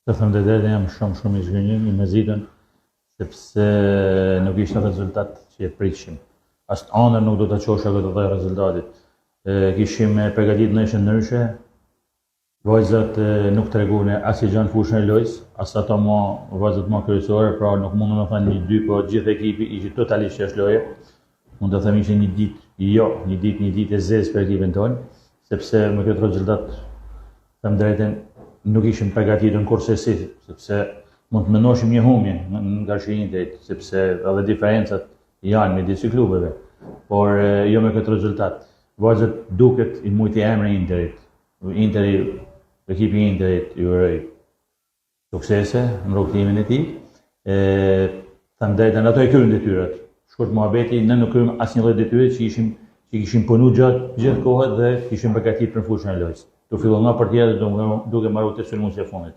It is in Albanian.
Të them të drejtën, jam shumë i zhgënjur, i mërzitën, sepse nuk ishte rezultat që e pritshim. As ëndër nuk do ta çosha këtë lloj rezultati. Kishim përgatitur ndeshjen ndryshe. Vajzat nuk treguan asgjë në fushën e lojës, as ato vajzat më kryesore, pra nuk mundem të thënë 1-2, po gjithë ekipi ishte totalisht jashtë loje. Mund të them ishte një ditë e zezë për ekipin tonë, sepse me këtë rezultat, them drejtën, nuk ishim përgatitur kurse si, sepse mund të mendoshim një humbje nga Interit, sepse edhe diferencat janë midis klubeve, por jo me këtë rezultat. Vajzat duket i mujti emri Interit. Ekipi i Interit ju uroj suksese në rrugtimin e tij. Them drejtën, ato e kryejnë detyrat. Shkurt muhabeti, ne nuk kryejmë asnjë lloj detyre që kishim punuar gjithë kohën dhe kishim përgatitur për fushën e lojës. Do fillon nga partida duke marrë të sulmuesve e fundit.